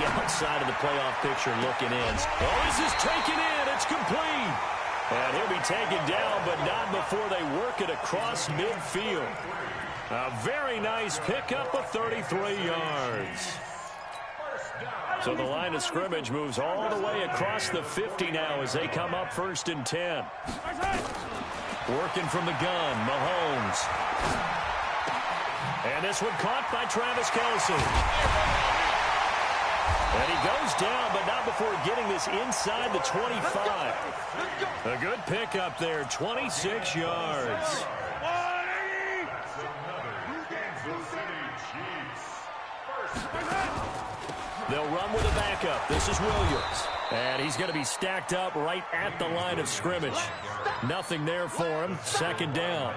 the outside of the playoff picture looking in. Oh, this is taken in. It's complete. And he'll be taken down, but not before they work it across midfield. A very nice pickup of 33 yards. So the line of scrimmage moves all the way across the 50 now as they come up 1st and 10. Working from the gun, Mahomes. And this one caught by Travis Kelce. And he goes down, but not before getting this inside the 25. A good pickup there, 26 yards. They'll run with a backup. This is Williams. And he's going to be stacked up right at the line of scrimmage. Nothing there for him. 2nd down.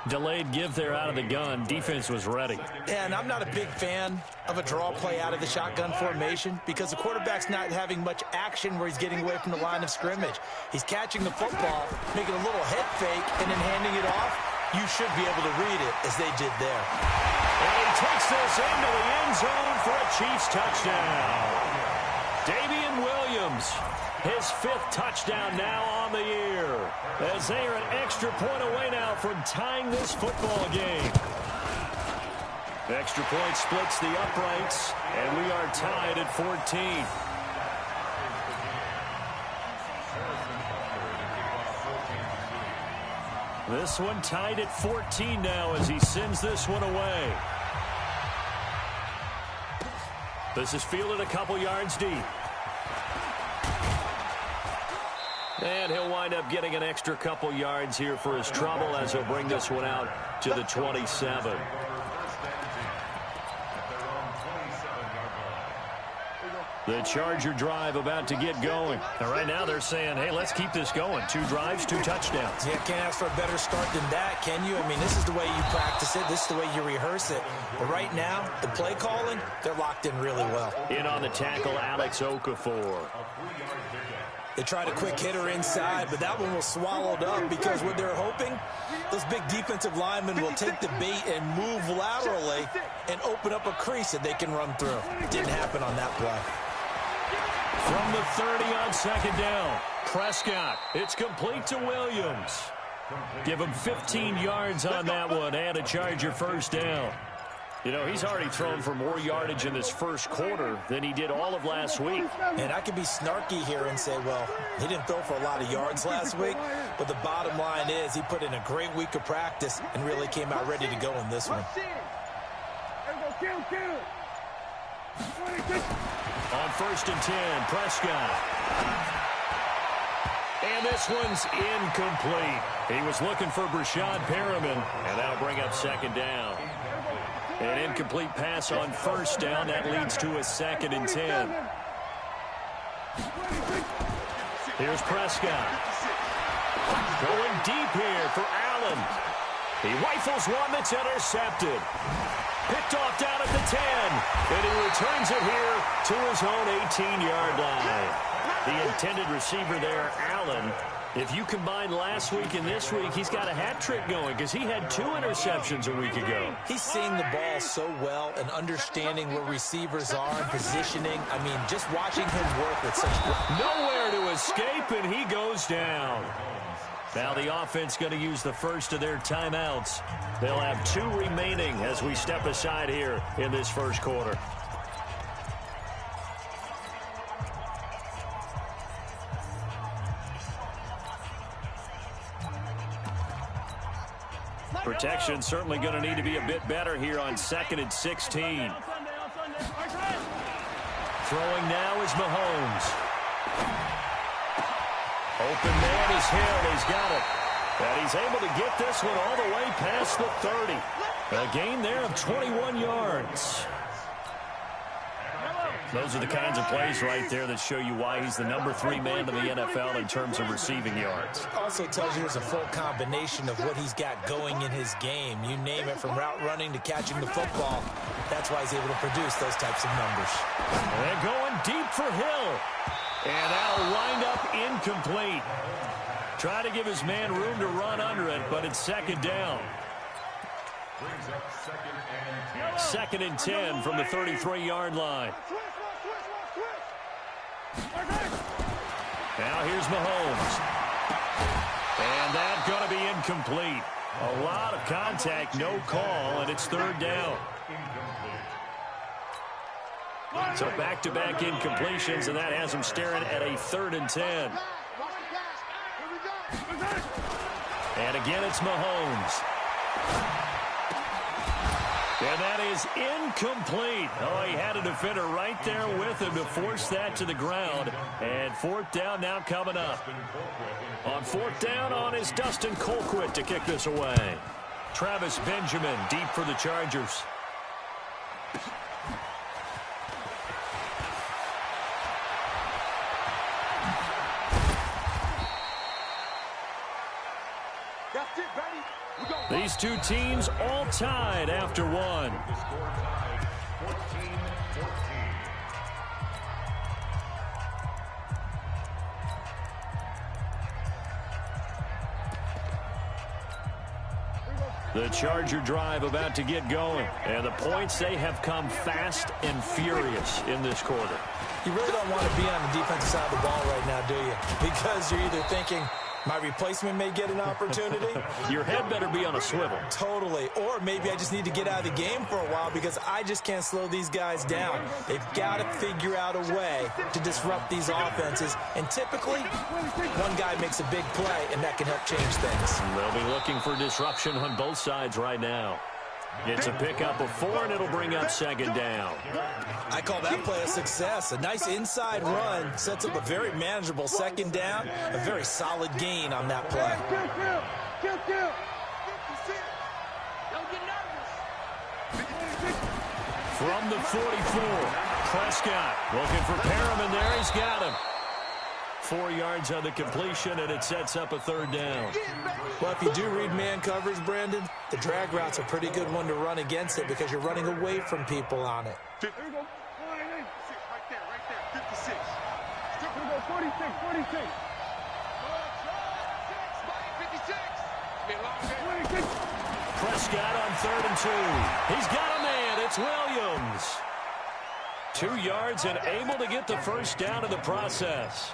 Delayed give there out of the gun. Defense was ready. Yeah, and I'm not a big fan of a draw play out of the shotgun formation because the quarterback's not having much action where he's getting away from the line of scrimmage. He's catching the football, making a little head fake, and then handing it off. You should be able to read it as they did there. And he takes this into the end zone for a Chiefs touchdown. Damian Williams, his 5th touchdown now on the year, as they are an extra point away now from tying this football game. Extra point splits the uprights, and we are tied at 14. This one tied at 14 now as he sends this one away. This is fielded a couple yards deep. And he'll wind up getting an extra couple yards here for his trouble as he'll bring this one out to the 27. The Charger drive about to get going. And right now they're saying, hey, let's keep this going. 2 drives, 2 touchdowns. Yeah, can't ask for a better start than that, can you? I mean, this is the way you practice it. This is the way you rehearse it. But right now, the play calling, they're locked in really well. In on the tackle, Alex Okafor. They tried a quick hitter inside, but that one was swallowed up because what they're hoping, those big defensive linemen will take the bait and move laterally and open up a crease that they can run through. Didn't happen on that play. From the 30 on 2nd down, Prescott. It's complete to Williams. Give him 15 yards on that one and a Charger 1st down. You know, he's already thrown for more yardage in this 1st quarter than he did all of last week. And I could be snarky here and say, well, he didn't throw for a lot of yards last week, but the bottom line is he put in a great week of practice and really came out ready to go in this one. On 1st and 10, Prescott. And this one's incomplete. He was looking for Brashad Perriman, and that'll bring up 2nd down. An incomplete pass on 1st down. That leads to a 2nd and 10. Here's Prescott. Going deep here for Allen. He rifles one that's intercepted. Picked off down at the 10. And he returns it here to his own 18-yard line. The intended receiver there, Allen. If you combine last week and this week, he's got a hat trick going because he had 2 interceptions a week ago. He's seeing the ball so well and understanding where receivers are and positioning. I mean, just watching him work with such... Nowhere to escape, and he goes down. Now the offense going to use the first of their timeouts. They'll have 2 remaining as we step aside here in this 1st quarter. Protection certainly going to need to be a bit better here on 2nd and 16. Throwing now is Mahomes. Open man is Hill. He's got it. And he's able to get this one all the way past the 30. A gain there of 21 yards. Those are the kinds of plays right there that show you why he's the number 3 man in the NFL in terms of receiving yards. Also tells you there's a full combination of what he's got going in his game. You name it, from route running to catching the football. That's why he's able to produce those types of numbers. And they're going deep for Hill. And that'll wind up incomplete. Try to give his man room to run under it, but it's 2nd down. Second and 10 from the 33-yard line. Now here's Mahomes. And that's going to be incomplete. A lot of contact, no call, and it's third down. So back-to-back incompletions, and that has him staring at a 3rd and 10. And again, it's Mahomes. And that is incomplete. Oh, he had a defender right there with him to force that to the ground. And 4th down now coming up. On 4th down on is Dustin Colquitt to kick this away. Travis Benjamin deep for the Chargers. These two teams all tied after one. The Charger drive about to get going. And the points, they have come fast and furious in this quarter. You really don't want to be on the defensive side of the ball right now, do you? Because you're either thinking, my replacement may get an opportunity. Your head better be on a swivel. Totally. Or maybe I just need to get out of the game for a while because I just can't slow these guys down. They've got to figure out a way to disrupt these offenses. And typically, one guy makes a big play, and that can help change things. They'll be looking for disruption on both sides right now. It's a pickup of 4, and it'll bring up 2nd down. I call that play a success. A nice inside run sets up a very manageable 2nd down. A very solid gain on that play. From the 44, Prescott looking for Perriman there. He's got him. 4 yards on the completion, and it sets up a 3rd down. Well, if you do read man coverage, Brandon, the drag route's a pretty good one to run against it because you're running away from people on it. Here we go. Right there. 56. Here we go. 46. 46. Prescott on 3rd and 2. He's got a man. It's Williams. 2 yards and able to get the first down in the process.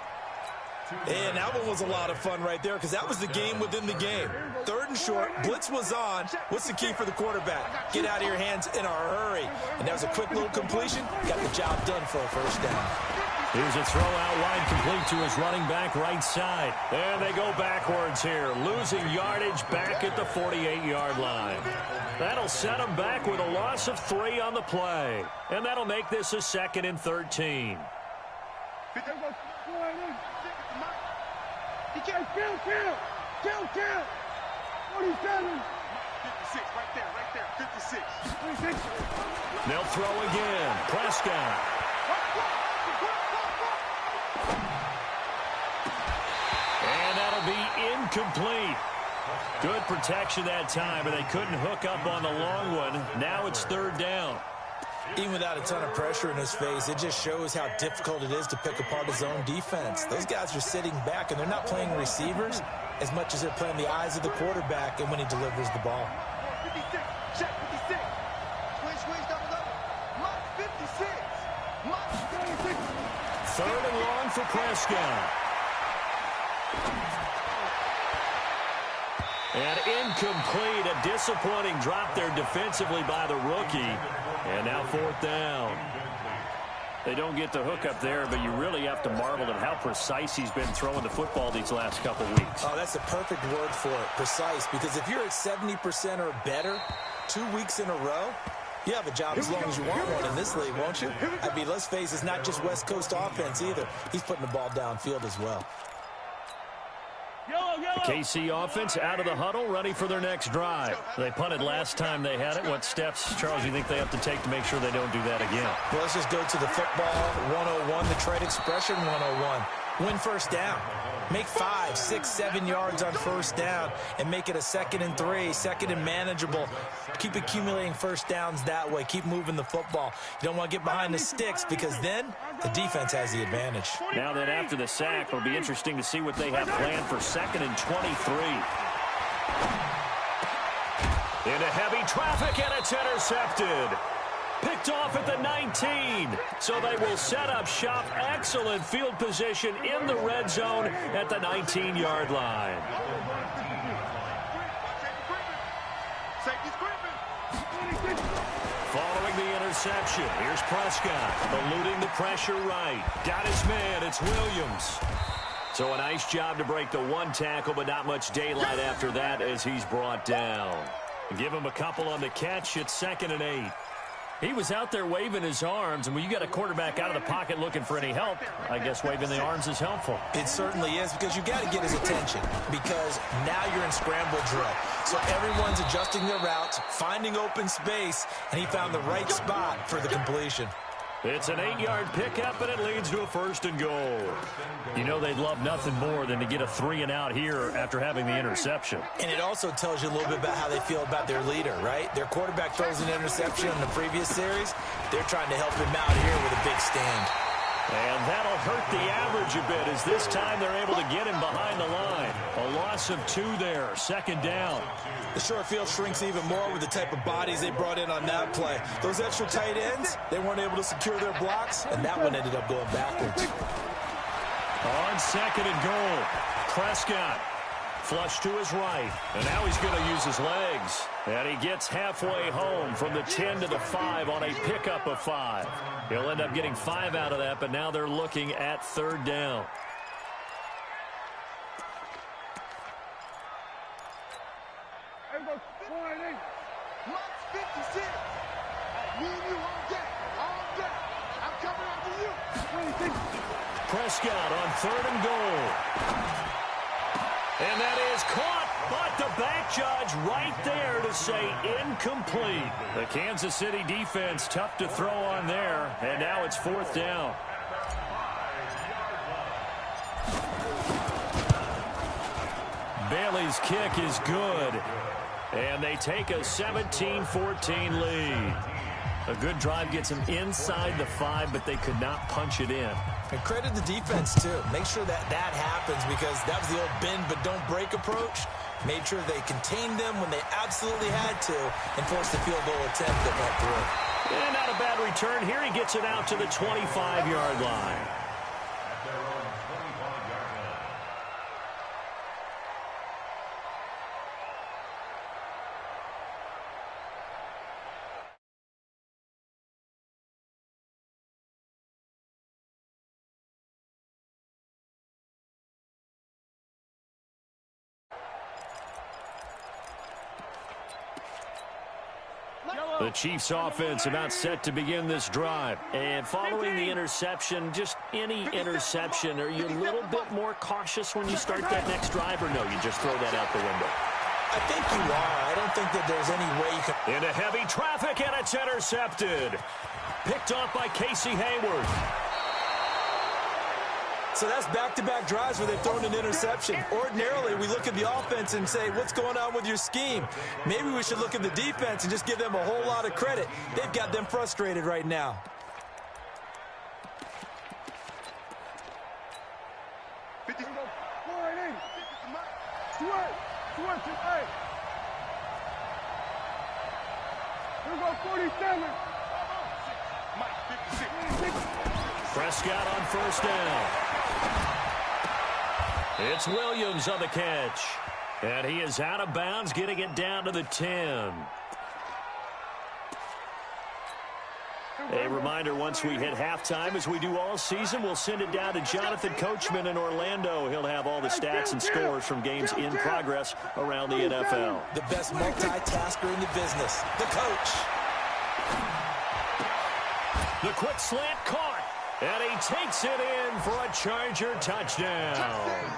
And that one was a lot of fun right there because that was the game within the game. 3rd and short, blitz was on. What's the key for the quarterback? Get out of your hands in a hurry. And that was a quick little completion. Got the job done for a first down. Here's a throw out wide complete to his running back right side. And they go backwards here, losing yardage back at the 48-yard line. That'll set them back with a loss of 3 on the play. And that'll make this a 2nd and 13. Kill. 47. 56, right there. 56. 26. They'll throw again. Prescott. And that'll be incomplete. Good protection that time, but they couldn't hook up on the long one. Now it's 3rd down. Even without a ton of pressure in his face, it just shows how difficult it is to pick apart his own defense. Those guys are sitting back, and they're not playing receivers as much as they're playing the eyes of the quarterback and when he delivers the ball. 56. Check 56. Switch, double up. Mark 56. Mark 26. 3rd and long for Prescott. And incomplete. A disappointing drop there defensively by the rookie. And now 4th down. They don't get the hook up there, but you really have to marvel at how precise he's been throwing the football these last couple weeks. Oh, that's a perfect word for it, precise, because if you're at 70% or better 2 weeks in a row, you have a job as long as you want one in this league, won't you? I mean, let's face it, it's not just West Coast offense either. He's putting the ball downfield as well. The KC offense out of the huddle, ready for their next drive. They punted last time they had it. What steps, Charles, do you think they have to take to make sure they don't do that again? Well, let's just go to the football 101, the trade expression 101. Win first down. Make 5, 6, 7 yards on first down and make it a 2nd and 3, 2nd and manageable. Keep accumulating first downs that way. Keep moving the football. You don't want to get behind the sticks because then the defense has the advantage. Now then, after the sack, it'll be interesting to see what they have planned for 2nd and 23. Into heavy traffic, and it's intercepted. Picked off at the 19. So they will set up shop. Excellent field position in the red zone at the 19-yard line. Following the interception, here's Prescott, eluding the pressure right. Got his man, it's Williams. So a nice job to break the one tackle, but not much daylight after that as he's brought down. Give him a couple on the catch. It's 2nd and 8. He was out there waving his arms, and when you got a quarterback out of the pocket looking for any help, I guess waving the arms is helpful. It certainly is, because you got to get his attention, because now you're in scramble drill. So everyone's adjusting their routes, finding open space, and he found the right spot for the completion. It's an 8-yard pickup, and it leads to a 1st and goal. You know they'd love nothing more than to get a 3-and-out here after having the interception. And it also tells you a little bit about how they feel about their leader, right? Their quarterback throws an interception in the previous series. They're trying to help him out here with a big stand. And that'll hurt the average a bit as this time they're able to get him behind the line. A loss of 2 there, 2nd down. The short field shrinks even more with the type of bodies they brought in on that play. Those extra tight ends, they weren't able to secure their blocks, and that one ended up going backwards. On 2nd and goal, Prescott flush to his right, and now he's going to use his legs. And he gets halfway home from the 10 to the 5 on a pickup of 5. He'll end up getting 5 out of that, but now they're looking at 3rd down. Prescott on 3rd and goal. And that is caught, but the back judge right there to say incomplete. The Kansas City defense tough to throw on there, and now it's 4th down. Bailey's kick is good, and they take a 17-14 lead. A good drive gets them inside the 5, but they could not punch it in. And credit the defense, too. Make sure that happens, because that was the old bend but don't break approach. Made sure they contained them when they absolutely had to and forced the field goal attempt that went through. And not a bad return here. He gets it out to the 25-yard line. The Chiefs offense about set to begin this drive. And following the interception, just any interception, are you a little bit more cautious when you start that next drive, or no, you just throw that out the window? I think you are. I don't think that there's any way you can... Into heavy traffic, and it's intercepted. Picked off by Casey Hayward. So that's back-to-back drives where they've thrown an interception. Ordinarily, we look at the offense and say, what's going on with your scheme? Maybe we should look at the defense and just give them a whole lot of credit. They've got them frustrated right now. Prescott on 1st down. It's Williams on the catch. And he is out of bounds, getting it down to the 10. A reminder, once we hit halftime, as we do all season, we'll send it down to Jonathan Coachman in Orlando. He'll have all the stats and scores from games in progress around the NFL. The best multitasker in the business, the coach. The quick slant caught, and he takes it in for a Charger touchdown.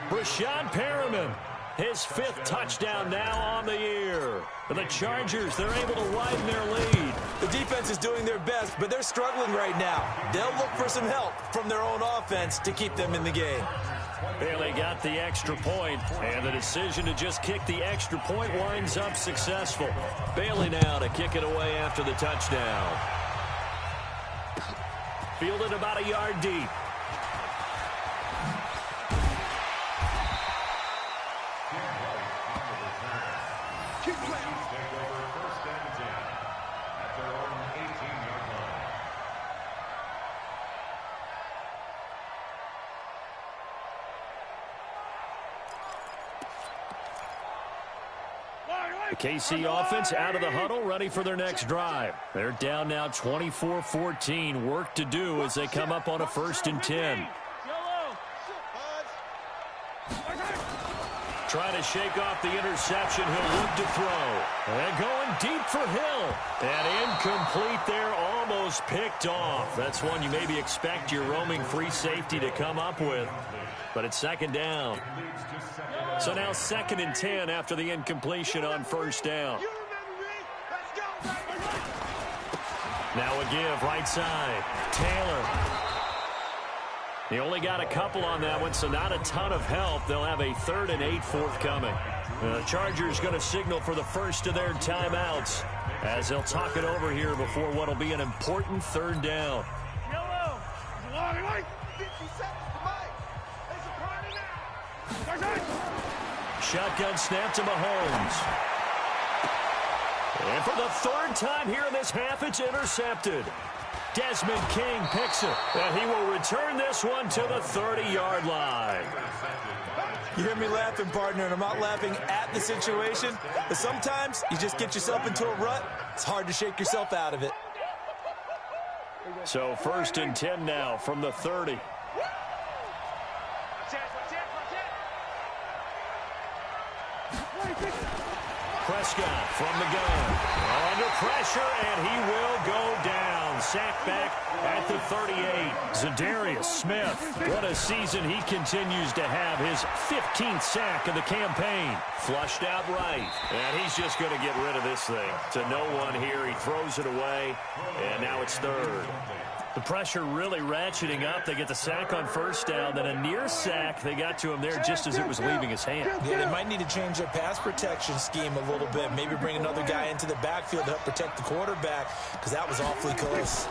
Brashad Perriman, his 5th touchdown now on the year. For the Chargers, they're able to widen their lead. The defense is doing their best, but they're struggling right now. They'll look for some help from their own offense to keep them in the game. Bailey got the extra point, and the decision to just kick the extra point winds up successful. Bailey now to kick it away after the touchdown. Fielded about a yard deep. KC offense out of the huddle, ready for their next drive. They're down now 24-14. Work to do as they come up on a 1st and 10. Trying to shake off the interception. He'll look to throw. And going deep for Hill. And incomplete there, almost picked off. That's one you maybe expect your roaming free safety to come up with. But it's 2nd down. So now 2nd and 10 after the incompletion on 1st down. Now a give, right side. Taylor. He only got a couple on that one, so not a ton of help. They'll have a 3rd and 8 forthcoming. The Chargers going to signal for the first of their timeouts as they'll talk it over here before what will be an important 3rd down. Shotgun snap to Mahomes. And for the 3rd time here in this half, it's intercepted. Desmond King picks it, and he will return this one to the 30-yard line. You hear me laughing, partner, and I'm not laughing at the situation, but sometimes you just get yourself into a rut. It's hard to shake yourself out of it. So 1st and 10 now from the 30. Prescott from the gun. Under pressure, and he will go down. Sacked back at the 38. Zadarius Smith. What a season he continues to have. His 15th sack of the campaign. Flushed out right. And he's just going to get rid of this thing. To no one here. He throws it away, and now it's 3rd. The pressure really ratcheting up. They get the sack on 1st down, then a near sack. They got to him there just as it was leaving his hand. Yeah, they might need to change their pass protection scheme a little bit. Maybe bring another guy into the backfield to help protect the quarterback, because that was awfully close.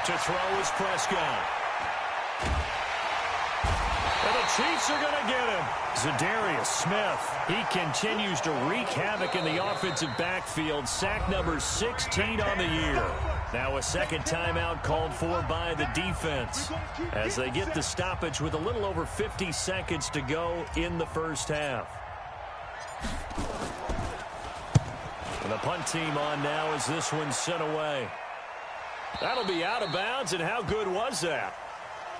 To throw is Prescott. And the Chiefs are going to get him. Zadarius Smith. He continues to wreak havoc in the offensive backfield. Sack number 16 on the year. Now a 2nd timeout called for by the defense as they get the stoppage with a little over 50 seconds to go in the 1st half. And the punt team on now as this one's sent away. That'll be out of bounds, and how good was that?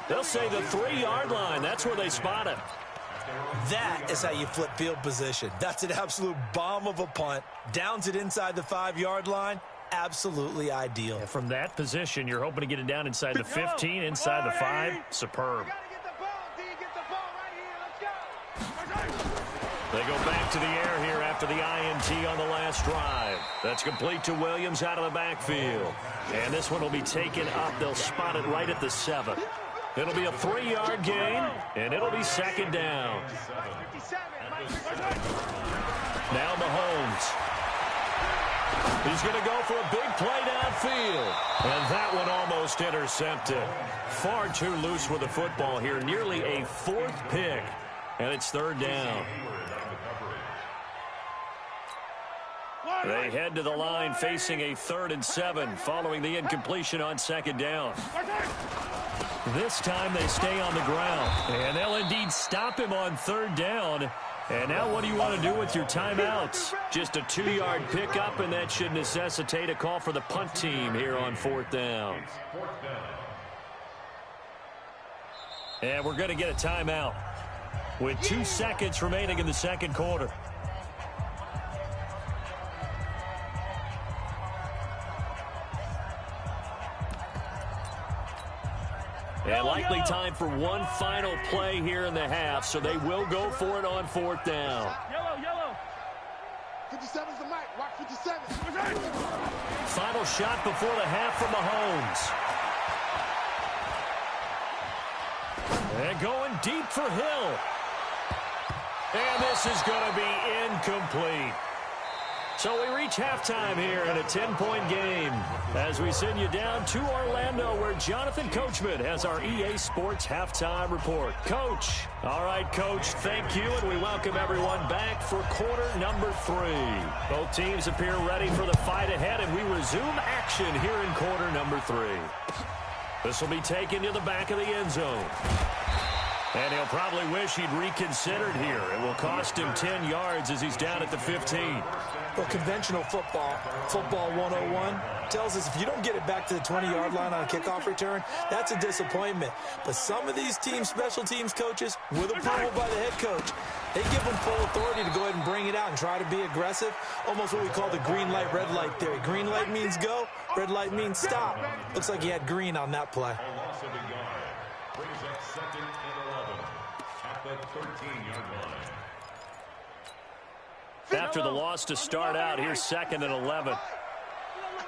They'll say the 3-yard line. That's where they spot it. That is how you flip field position. That's an absolute bomb of a punt. Downs it inside the 5-yard line. Absolutely ideal. Yeah, from that position, you're hoping to get it down inside the 15, inside the 5. Superb. They go back to the air here after the INT on the last drive. That's complete to Williams out of the backfield. And this one will be taken up. They'll spot it right at the 7. It'll be a 3-yard gain, and it'll be 2nd down. Now Mahomes. He's going to go for a big play downfield. And that one almost intercepted. Far too loose with the football here. Nearly a 4th pick. And it's 3rd down. They head to the line facing a 3rd and 7 following the incompletion on 2nd down. This time they stay on the ground. And they'll indeed stop him on 3rd down. And now what do you want to do with your timeouts? Just a 2-yard pickup, and that should necessitate a call for the punt team here on 4th down. And we're going to get a timeout with 2 seconds remaining in the 2nd quarter. And likely time for one final play here in the half, so they will go for it on 4th down. Yellow. 57's the mic. Watch 57. Final shot before the half from Mahomes. And going deep for Hill. And this is going to be incomplete. So we reach halftime here in a 10-point game as we send you down to Orlando where Jonathan Coachman has our EA Sports Halftime Report. Coach. All right, Coach, thank you, and we welcome everyone back for quarter number 3. Both teams appear ready for the fight ahead, and we resume action here in quarter number 3. This will be taken to the back of the end zone. And he'll probably wish he'd reconsidered here. It will cost him 10 yards as he's down at the 15. Well, conventional football 101, tells us if you don't get it back to the 20-yard line on a kickoff return, that's a disappointment. But some of these teams, special teams coaches, with approval by the head coach, they give them full authority to go ahead and bring it out and try to be aggressive. Almost what we call the green light, red light theory. Green light means go, red light means stop. Looks like he had green on that play. Brings up 2nd and 11 at the 13-yard line. After the loss to start out, here's 2nd and 11. I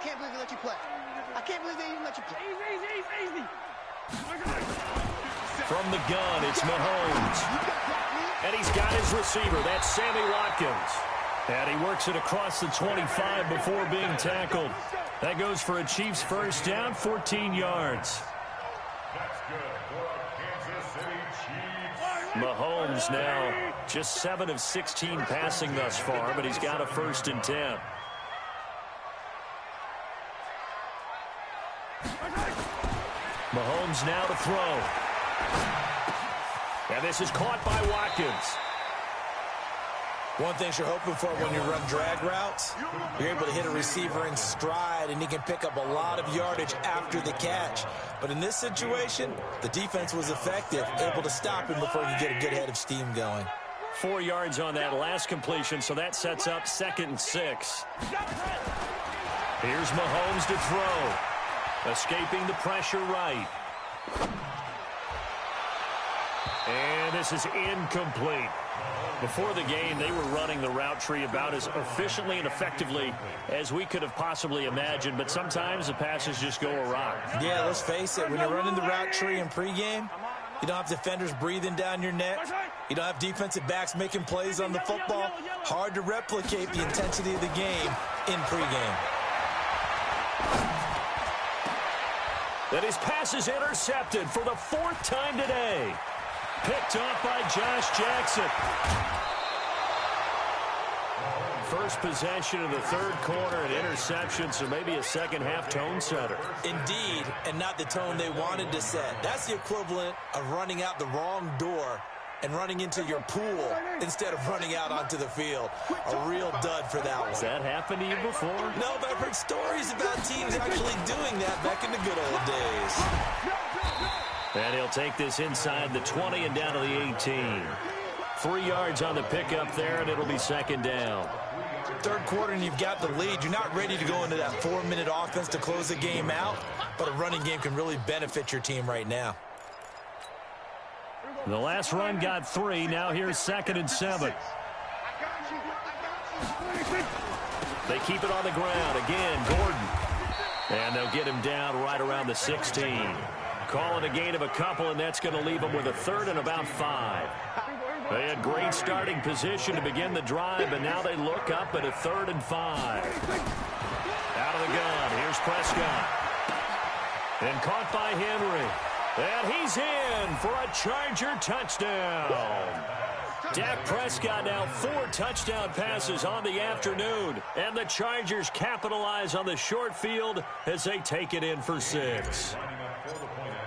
can't believe they let you play. I can't believe they even let you play. Easy. From the gun, it's Mahomes. And he's got his receiver. That's Sammy Watkins. And he works it across the 25 before being tackled. That goes for a Chiefs first down, 14 yards. That's good for our Kansas City Chiefs. Mahomes now just 7 of 16 passing thus far, but he's got a 1st and 10. Mahomes now to throw. And this is caught by Watkins. One thing you're hoping for when you run drag routes, you're able to hit a receiver in stride, and he can pick up a lot of yardage after the catch. But in this situation, the defense was effective, able to stop him before he could get a good head of steam going. 4 yards on that last completion, so that sets up 2nd and 6. Here's Mahomes to throw. Escaping the pressure right. And this is incomplete. Before the game, they were running the route tree about as efficiently and effectively as we could have possibly imagined, but sometimes the passes just go awry. Yeah, let's face it, when you're running the route tree in pregame, you don't have defenders breathing down your neck. You don't have defensive backs making plays on the football. Hard to replicate the intensity of the game in pregame. That his pass is intercepted for the 4th time today. Picked off by Josh Jackson. First possession of the 3rd quarter, an interception, so maybe a second-half tone setter. Indeed, and not the tone they wanted to set. That's the equivalent of running out the wrong door and running into your pool instead of running out onto the field. A real dud for that one. Has that happened to you before? No, but I've heard stories about teams actually doing that back in the good old days. And he'll take this inside the 20 and down to the 18. 3 yards on the pickup there, and it'll be 2nd down. 3rd quarter, and you've got the lead. You're not ready to go into that 4-minute offense to close the game out, but a running game can really benefit your team right now. The last run got 3. Now here's 2nd and 7. They keep it on the ground. Again, Gordon. And they'll get him down right around the 16. Calling a gain of a couple, and that's going to leave them with a 3rd and about 5. They had great starting position to begin the drive, but now they look up at a 3rd and 5. Out of the gun, here's Prescott. And caught by Henry. And he's in for a Charger touchdown. Dak Prescott now 4 touchdown passes on the afternoon. And the Chargers capitalize on the short field as they take it in for 6.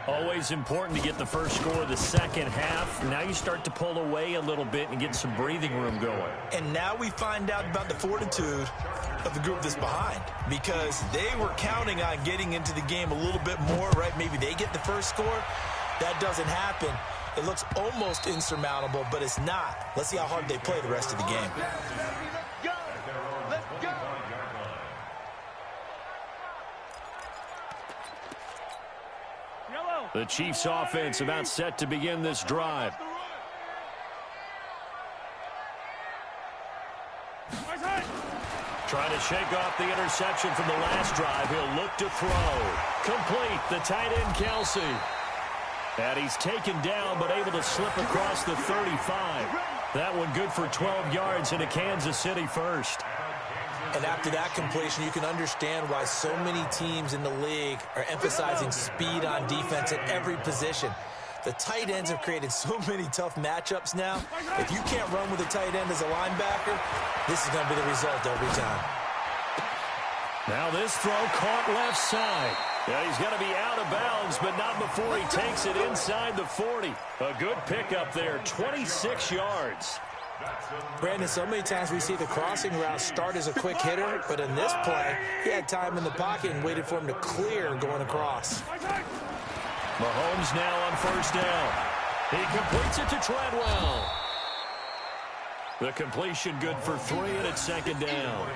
Always important to get the first score of the second half. Now you start to pull away a little bit and get some breathing room going. And now we find out about the fortitude of the group that's behind, because they were counting on getting into the game a little bit more, right? Maybe they get the first score. That doesn't happen. It looks almost insurmountable, but it's not. Let's see how hard they play the rest of the game. Let's go. The Chiefs offense about set to begin this drive. Trying to shake off the interception from the last drive. He'll look to throw. Complete, the tight end Kelsey. And he's taken down but able to slip across the 35. That one good for 12 yards into Kansas City first. And after that completion, you can understand why so many teams in the league are emphasizing speed on defense at every position. The tight ends have created so many tough matchups now. If you can't run with a tight end as a linebacker, this is going to be the result every time. Now this throw caught left side. Yeah, he's going to be out of bounds, but not before he takes it inside the 40. A good pickup there, 26 yards. Brandon, so many times we see the crossing route start as a quick hitter, but in this play, he had time in the pocket and waited for him to clear going across. Mahomes now on first down. He completes it to Treadwell. The completion good for 3, and it's second down.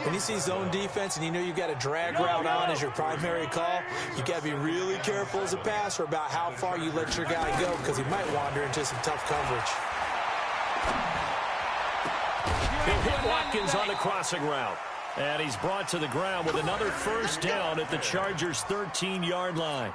When you see zone defense and you know you've got a drag route on as your primary call, you got to be really careful as a passer about how far you let your guy go because he might wander into some tough coverage. He'll hit Watkins on the crossing route. And he's brought to the ground with another first down at the Chargers' 13-yard line.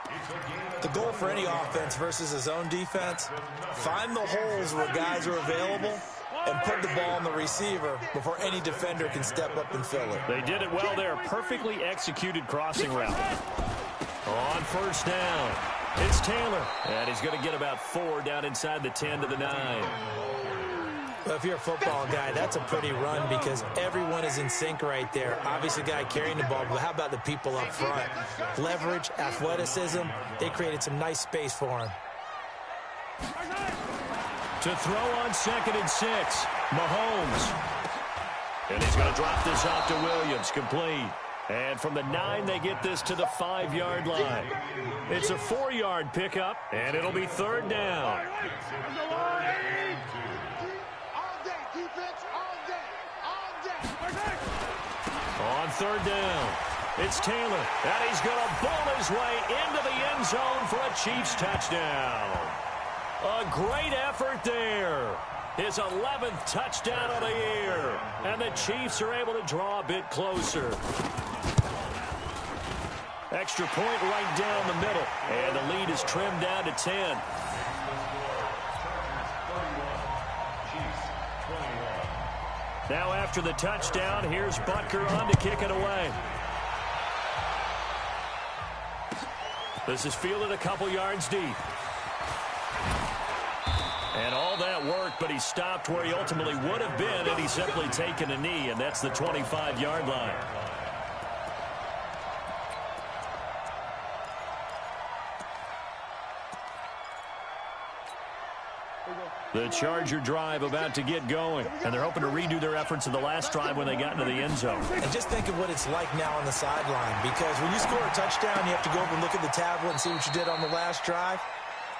The goal for any offense versus a zone defense, find the holes where guys are available and put the ball on the receiver before any defender can step up and fill it. They did it well there. Perfectly executed crossing route. On first down, it's Taylor. And he's going to get about 4 down inside the 10 to the 9. Well, if you're a football guy, that's a pretty run because everyone is in sync right there. Obviously, guy carrying the ball, but how about the people up front? Leverage, athleticism, they created some nice space for him. To throw on 2nd and 6, Mahomes. And he's going to drop this off to Williams, complete. And from the 9, they get this to the 5-yard line. It's a 4-yard pickup, and it'll be 3rd down. On 3rd down, it's Taylor, and he's going to bowl his way into the end zone for a Chiefs touchdown. A great effort there. His 11th touchdown of the year, and the Chiefs are able to draw a bit closer. Extra point right down the middle, and the lead is trimmed down to 10. Now after the touchdown, here's Butker on to kick it away. This is fielded a couple yards deep. And all that worked, but he stopped where he ultimately would have been had he simply taken a knee, and that's the 25-yard line. The Charger drive about to get going, and they're hoping to redo their efforts in the last drive when they got into the end zone. And just think of what it's like now on the sideline, because when you score a touchdown, you have to go over and look at the tablet and see what you did on the last drive.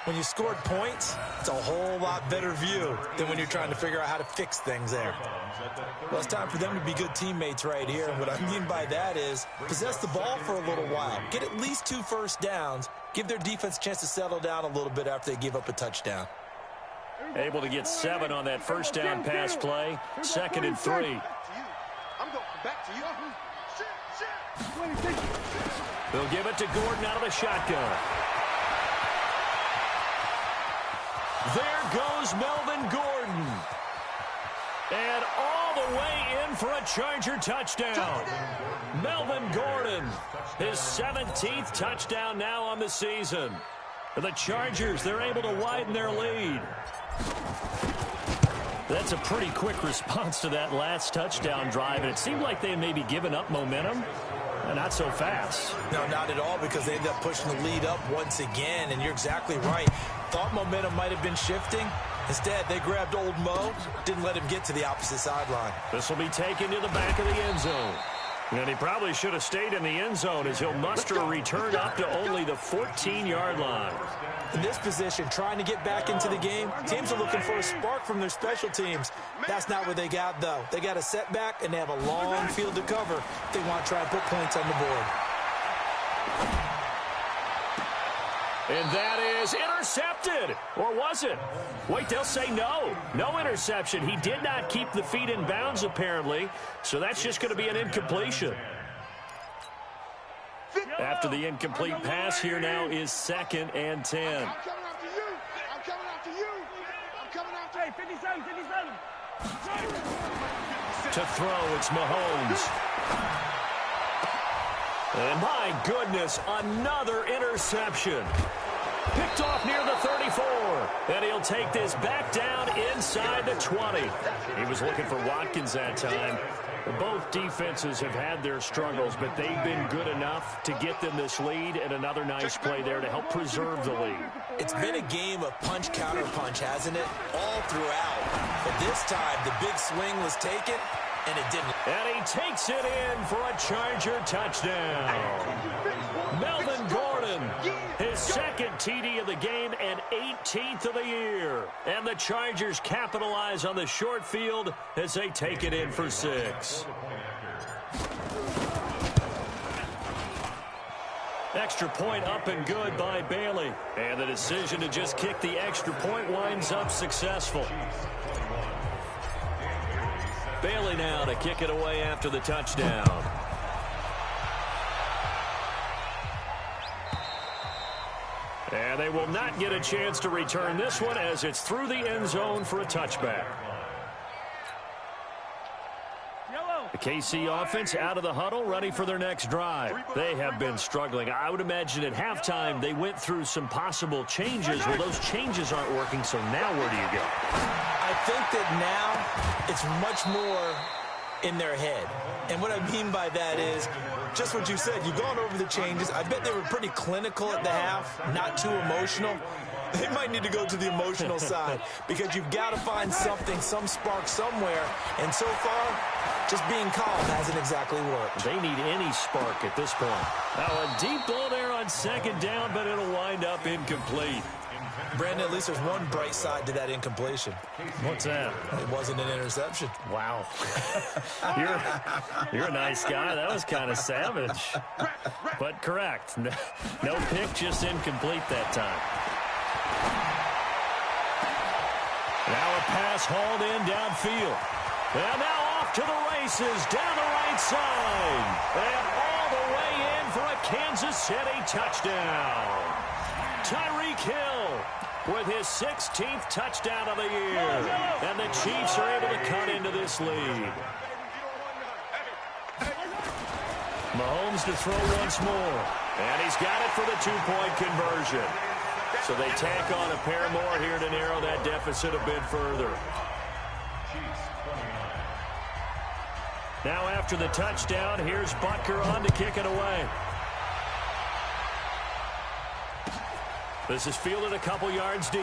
When you scored points, it's a whole lot better view than when you're trying to figure out how to fix things there. Well, it's time for them to be good teammates right here. And what I mean by that is possess the ball for a little while. Get at least 2 first downs. Give their defense a chance to settle down a little bit after they give up a touchdown. Able to get 7 on that first down pass play. 2nd and 3. I'm going back to you. They'll give it to Gordon out of the shotgun. There goes Melvin Gordon. And all the way in for a Charger touchdown. Melvin Gordon, his 17th touchdown now on the season. The Chargers, they're able to widen their lead. That's a pretty quick response to that last touchdown drive, and it seemed like they had maybe given up momentum. Not so fast. No, not at all, because they ended up pushing the lead up once again, and you're exactly right. Thought momentum might have been shifting. Instead, they grabbed old Mo, didn't let him get to the opposite sideline. This will be taken to the back of the end zone. And he probably should have stayed in the end zone as he'll muster a return up to only the 14-yard line. In this position, trying to get back into the game, teams are looking for a spark from their special teams. That's not what they got, though. They got a setback, and they have a long field to cover if they want to try and put points on the board. And that is intercepted. Or was it? Wait, they'll say no. No interception. He did not keep the feet in bounds, apparently. So that's just going to be an incompletion. After the incomplete pass, here now is 2nd and 10. I'm coming after you. I'm coming after you. I'm coming after you. 57, 57. To throw, it's Mahomes. And my goodness, another interception. Picked off near the 34. And he'll take this back down inside the 20. He was looking for Watkins that time. Both defenses have had their struggles, but they've been good enough to get them this lead, and another nice play there to help preserve the lead. It's been a game of punch-counter-punch, hasn't it? All throughout. But this time, the big swing was taken, and it didn't. And he takes it in for a Charger touchdown. Melvin Gordon, his second TD of the game and 18th of the year. And the Chargers capitalize on the short field as they take it in for 6. Extra point up and good by Bailey. And the decision to just kick the extra point winds up successful. Bailey now to kick it away after the touchdown. And they will not get a chance to return this one as it's through the end zone for a touchback. The KC offense out of the huddle, ready for their next drive. They have been struggling. I would imagine at halftime they went through some possible changes. Well, those changes aren't working, so now where do you go? I think that now it's much more in their head. And what I mean by that is just what you said. You've gone over the changes. I bet they were pretty clinical at the half, not too emotional. They might need to go to the emotional side because you've got to find something, some spark somewhere. And so far, just being calm hasn't exactly worked. They need any spark at this point. Now a deep ball there on second down, but it'll wind up incomplete. Brandon, at least there's one bright side to that incompletion. What's that? It wasn't an interception. Wow. You're a nice guy. That was kind of savage. But correct. No pick, just incomplete that time. Now a pass hauled in downfield. And now off to the races down the right side. And all the way in for a Kansas City touchdown. Tyreek Hill with his 16th touchdown of the year. And the Chiefs are able to cut into this lead. Mahomes to throw once more. And he's got it for the two-point conversion. So they tack on a pair more here to narrow that deficit a bit further. Now after the touchdown, here's Butker on to kick it away. This is fielded a couple yards deep.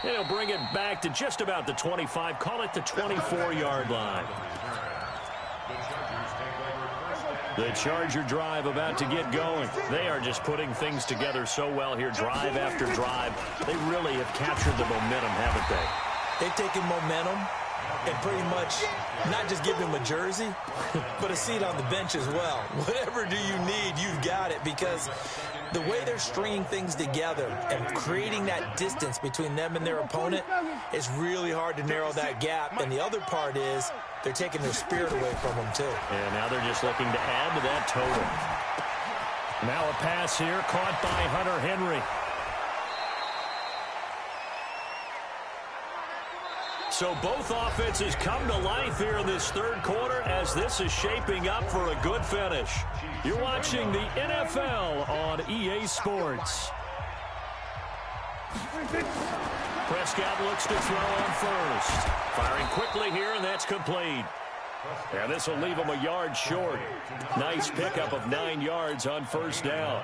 And he'll bring it back to just about the 25, call it the 24-yard line. The Charger drive about to get going. They are just putting things together so well here, drive after drive. They really have captured the momentum, haven't they? They've taken momentum and pretty much not just give them a jersey, but a seat on the bench as well. Whatever do you need, you've got it, because the way they're stringing things together and creating that distance between them and their opponent is really hard to narrow that gap. And the other part is they're taking their spirit away from them, too. And now they're just looking to add to that total. Now a pass here caught by Hunter Henry. So both offenses come to life here in this third quarter as this is shaping up for a good finish. You're watching the NFL on EA Sports. Prescott looks to throw on first. Firing quickly here, and that's complete. And this will leave him a yard short. Nice pickup of 9 yards on first down.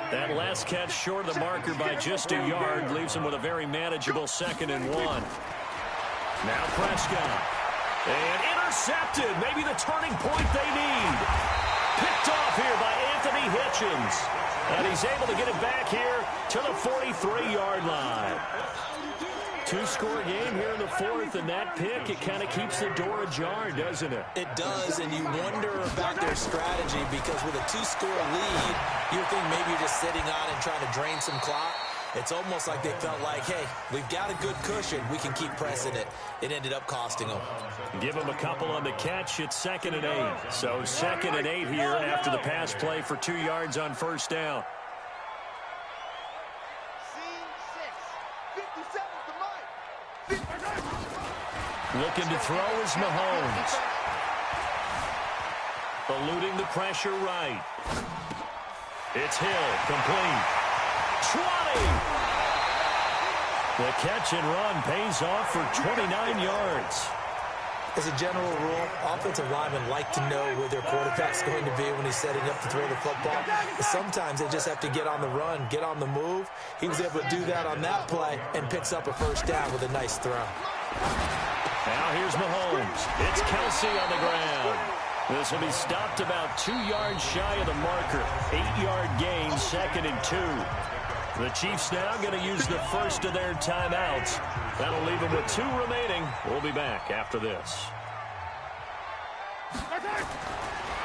That last catch short of the marker by just a yard leaves him with a very manageable 2nd and 1. Now Prescott. And intercepted. Maybe the turning point they need. Picked off here by Anthony Hitchens. And he's able to get it back here to the 43-yard line. 2-score game here in the fourth, and that pick, it kind of keeps the door ajar, doesn't it? It does, and you wonder about their strategy, because with a 2-score lead, you think maybe you're just sitting on and trying to drain some clock. It's almost like they felt like, hey, we've got a good cushion. We can keep pressing it. It ended up costing them. Give them a couple on the catch. It's 2nd and 8. So 2nd and 8 here after the pass play for 2 yards on first down. Looking to throw is Mahomes. Eluding the pressure right. It's Hill, complete. 20. The catch and run pays off for 29 yards. As a general rule, offensive linemen like to know where their quarterback's going to be when he's setting up to throw the football. But sometimes they just have to get on the run, get on the move. He was able to do that on that play and picks up a first down with a nice throw. Now here's Mahomes. It's Kelsey on the ground. This will be stopped about 2 yards shy of the marker. 8-yard gain, 2nd and 2. The Chiefs now going to use the first of their timeouts. That'll leave them with 2 remaining. We'll be back after this.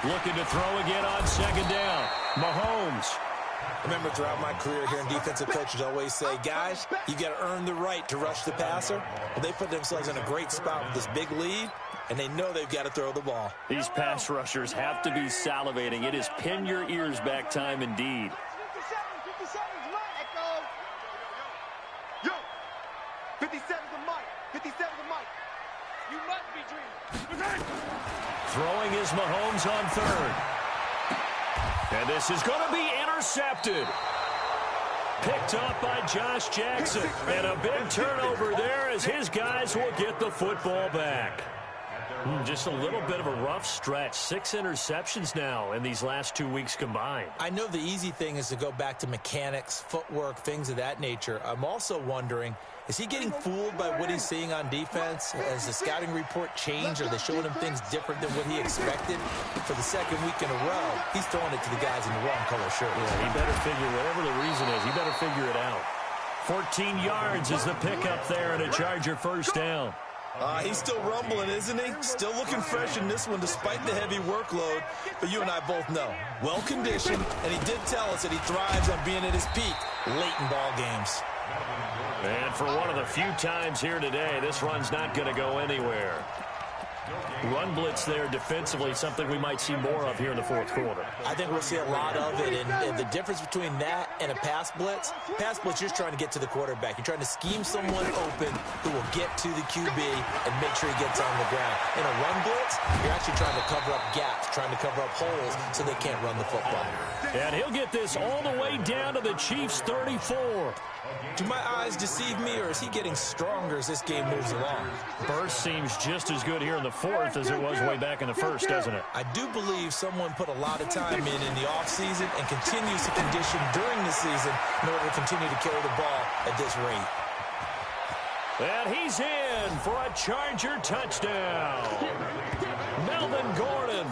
Looking to throw again on 2nd down. Mahomes. Remember, throughout my career here in defensive coaches always say, guys, you got to earn the right to rush the passer. Well, they put themselves in a great spot with this big lead, and they know they've got to throw the ball. These pass rushers have to be salivating. It is pin your ears back time indeed. 57's the mic. 57's the mic. You must be dreaming. Throwing is Mahomes on 3rd. And this is going to be intercepted. Picked up by Josh Jackson. And a big turnover there as his guys will get the football back. Just a little bit of a rough stretch. 6 interceptions now in these last 2 weeks combined. I know the easy thing is to go back to mechanics, footwork, things of that nature. I'm also wondering, is he getting fooled by what he's seeing on defense? Has the scouting report changed? Are they showing him things different than what he expected? For the 2nd week in a row, he's throwing it to the guys in the wrong color shirt. Yeah, he better figure, whatever the reason is, he better figure it out. 14 yards is the pickup there and a Charger first down. He's still rumbling, isn't he? Still looking fresh in this one despite the heavy workload. But you and I both know, well-conditioned, and he did tell us that he thrives on being at his peak late in ball games. And for one of the few times here today, this run's not going to go anywhere. Run blitz there defensively, something we might see more of here in the 4th quarter. I think we'll see a lot of it, and the difference between that and a pass blitz, you're just trying to get to the quarterback. You're trying to scheme someone open who will get to the QB and make sure he gets on the ground. In a run blitz, you're actually trying to cover up gaps, trying to cover up holes so they can't run the football. And he'll get this all the way down to the Chiefs' 34. Do my eyes deceive me, or is he getting stronger as this game moves along? Burst seems just as good here in the 4th as it was way back in the 1st, doesn't it? I do believe someone put a lot of time in the offseason and continues to condition during the season in order to continue to carry the ball at this rate. And he's in for a Charger touchdown. Melvin Gordon,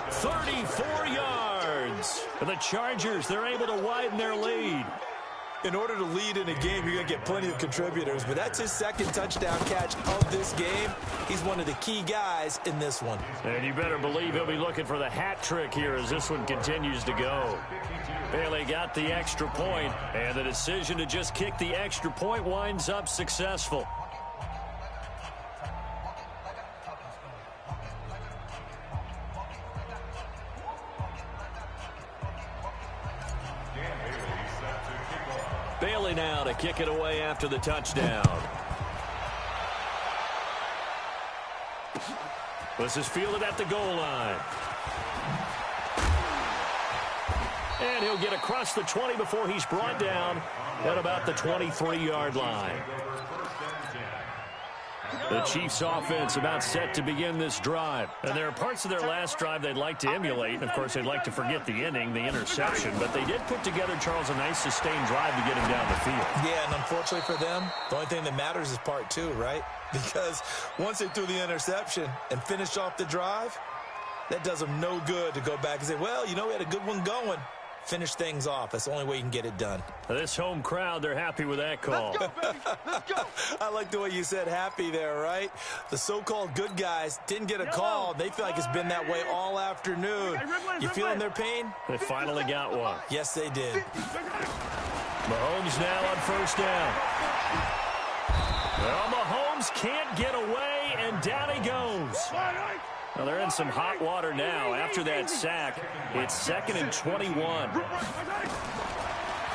34 yards. And the Chargers, they're able to widen their lead. In order to lead in a game, you're going to get plenty of contributors, but that's his 2nd touchdown catch of this game. He's one of the key guys in this one. And you better believe he'll be looking for the hat trick here as this one continues to go. Bailey got the extra point, and the decision to just kick the extra point winds up successful. Bailey now to kick it away after the touchdown. This is fielded at the goal line. And he'll get across the 20 before he's brought down at about the 23-yard line. The Chiefs offense about set to begin this drive. And there are parts of their last drive they'd like to emulate. And, of course, they'd like to forget the inning, the interception. But they did put together, Charles, a nice sustained drive to get him down the field. Yeah, and unfortunately for them, the only thing that matters is part 2, right? Because once they threw the interception and finished off the drive, that does them no good to go back and say, well, you know, we had a good one going. Finish things off. That's the only way you can get it done. This home crowd, they're happy with that call. Let's go, baby. Let's go. I like the way you said happy there, right? The so-called good guys didn't get a call. They feel like it's been that way all afternoon. You feeling their pain? They finally got one. Yes, they did. Mahomes now on first down. Well, Mahomes can't get away, and down he goes. Well, they're in some hot water now. After that sack, it's 2nd and 21.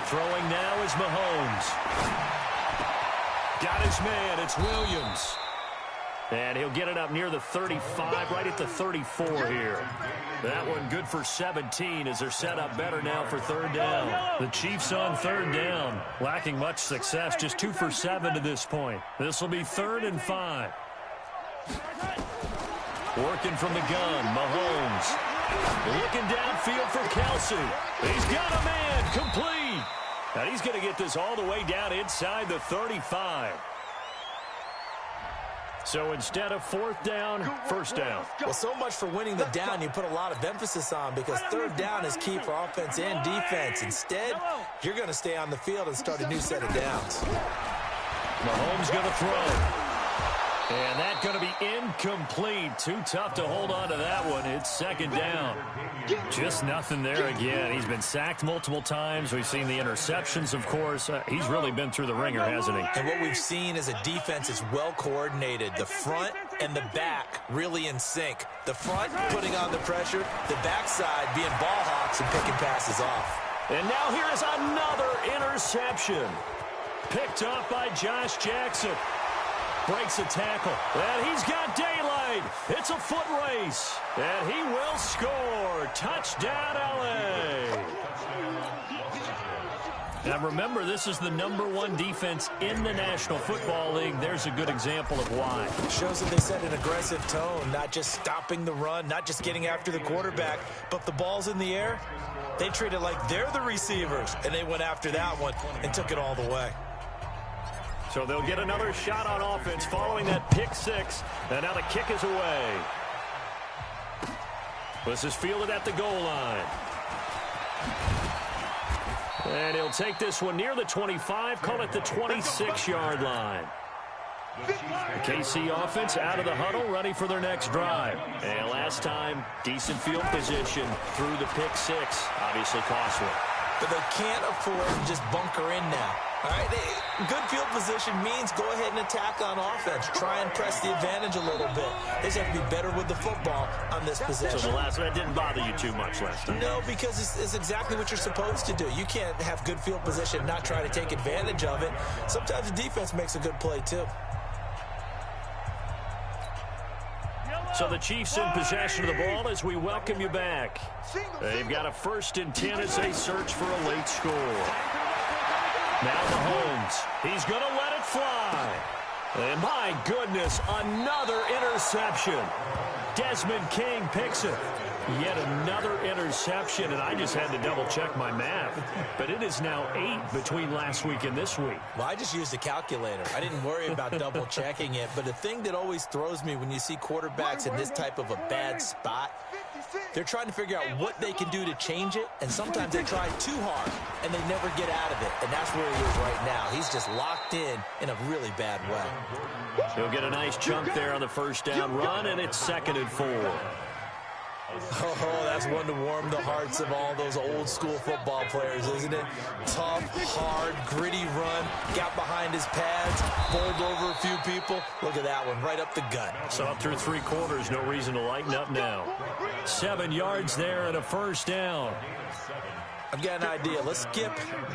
Throwing now is Mahomes. Got his man. It's Williams. And he'll get it up near the 35, right at the 34 here. That one good for 17 as they're set up better now for third down. The Chiefs on third down, lacking much success, just 2 for 7 to this point. This will be 3rd and 5. Working from the gun, Mahomes. Looking downfield for Kelsey. He's got a man, complete. And he's going to get this all the way down inside the 35. So instead of 4th down, 1st down. Well, so much for winning the down you put a lot of emphasis on because 3rd down is key for offense and defense. Instead, you're going to stay on the field and start a new set of downs. Mahomes going to throw. And that's going to be incomplete. Too tough to hold on to that one. It's 2nd down. Just nothing there again. He's been sacked multiple times. We've seen the interceptions, of course. He's really been through the ringer, hasn't he? And what we've seen is a defense is well coordinated. The front and the back really in sync. The front putting on the pressure. The backside being ball hawks and picking passes off. And now here is another interception. Picked off by Josh Jackson. Breaks a tackle, and he's got daylight. It's a foot race, and he will score. Touchdown, L.A. Now, remember, this is the #1 defense in the National Football League. There's a good example of why. It shows that they set an aggressive tone, not just stopping the run, not just getting after the quarterback, but the ball's in the air. They treat it like they're the receivers, and they went after that one and took it all the way. So they'll get another shot on offense following that pick 6. And now the kick is away. This is fielded at the goal line. And he'll take this one near the 25, call it the 26-yard line. The KC offense out of the huddle, ready for their next drive. And last time, decent field position through the pick 6. Obviously costly. But they can't afford to just bunker in now. All right, good field position means go ahead and attack on offense. Try and press the advantage a little bit. They just have to be better with the football on this possession. So the last one didn't bother you too much last time? No, because it's exactly what you're supposed to do. You can't have good field position and not try to take advantage of it. Sometimes the defense makes a good play, too. So the Chiefs in possession of the ball as we welcome you back. They've got a 1st and 10 as they search for a late score. Now Mahomes, he's going to let it fly. And my goodness, another interception. Desmond King picks it. Yet another interception, and I just had to double-check my math. But it is now 8 between last week and this week. Well, I just used a calculator. I didn't worry about double-checking it. But the thing that always throws me when you see quarterbacks in this type of a bad spot, they're trying to figure out what they can do to change it, and sometimes they try too hard, and they never get out of it. And that's where he is right now. He's just locked in a really bad way. He'll get a nice chunk there on the 1st down run, and it's 2nd and 4. Oh, that's one to warm the hearts of all those old-school football players, isn't it? Tough, hard, gritty run, got behind his pads, bowled over a few people. Look at that one, right up the gut. So up through 3 quarters, no reason to lighten up now. 7 yards there and a 1st down. I've got an idea. Let's skip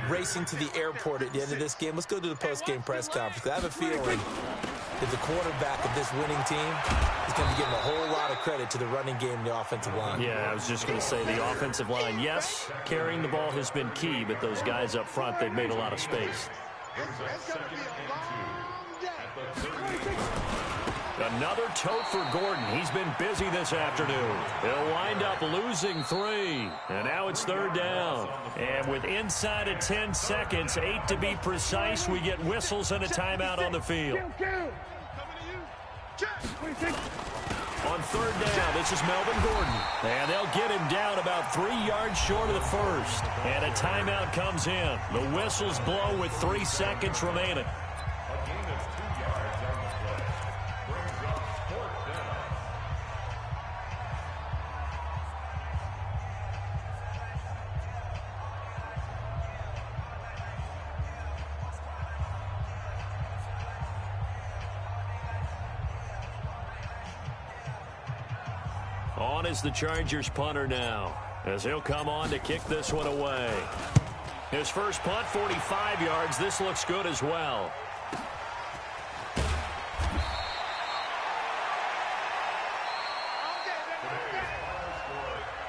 racing to the airport at the end of this game. Let's go to the post-game press conference. I have a feeling that the quarterback of this winning team is going to be giving a whole lot of credit to the running game and the offensive line. Yeah, I was just going to say the offensive line, yes, carrying the ball has been key, but those guys up front, they've made a lot of space. Another tote for Gordon. He's been busy this afternoon. He'll wind up losing 3. And now it's 3rd down. And with inside of 10 seconds, 8 to be precise, we get whistles and a timeout on the field. On 3rd down, this is Melvin Gordon. And they'll get him down about 3 yards short of the 1st. And a timeout comes in. The whistles blow with 3 seconds remaining. On is the Chargers punter now, as he'll come on to kick this one away. His first punt, 45 yards. This looks good as well.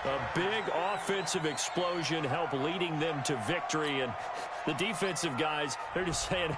A big offensive explosion helped leading them to victory, and the defensive guys, they're just saying,